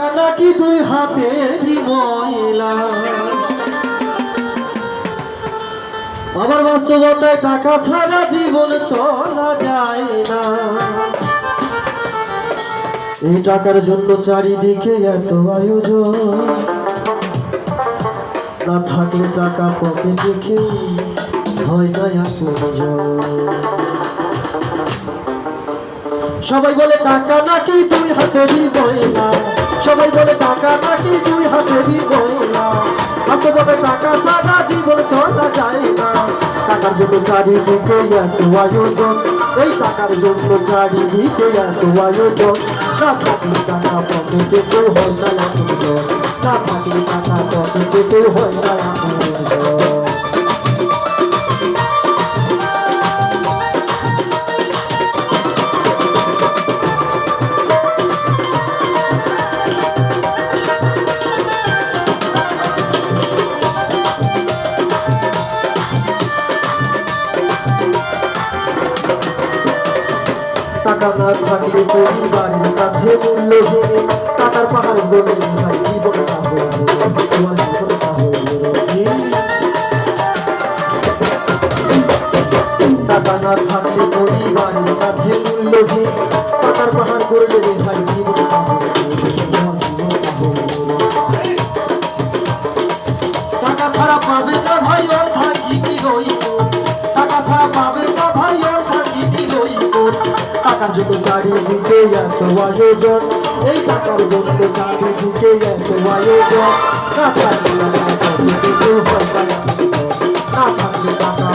টাকা নাকি দুই হাতেরই ময়লা, আবার বাস্তবতায় টাকা ছাড়া জীবন চলা যায় না। এই টাকার জন্য চারিদিকে এত আয়োজন, না থাকলে টাকা পকেটে কেউ হয় না আপনজন। সবাই বলে টাকা নাকি দুই হাতেরই ময়লা, সবাই বলে টাকা নাকি দুই হাতেরই ময়লা, বাস্তবে টাকা ছাড়া জীবন চলা যায় না। টাকার জন্য চারিদিকে এত আয়োজন, এই টাকার জন্য চারিদিকে এত আয়োজন, না থাকলে টাকা পকেটে কেউ হয় না আপনজন, না থাকলে টাকা পকেটে কেউ হয় না আপনজন। টাকা না থাকলে পরিবারের কাছে মূল্যহীন, টাকার পাহাড় গড়ে ভাই জীবন টাকা না থাকলে পরিবারের কাছে মূল্যহীন, টাকার পাহাড় গড়ে ভাই জীবন। টাকা ছাড়া পাবে না ভাই অর্থাৎ কি রইব, টাকা ছাড়া পাবে না ভাই অর্থাৎ কি রইব। টাকার জন্য চারিদিকে এত আয়োজন, এই টাকার জন্য চারিদিকে এত আয়োজন, না থাকলে টাকা পকেটে কেউ হয় না আপনজন, না থাকলে টাকা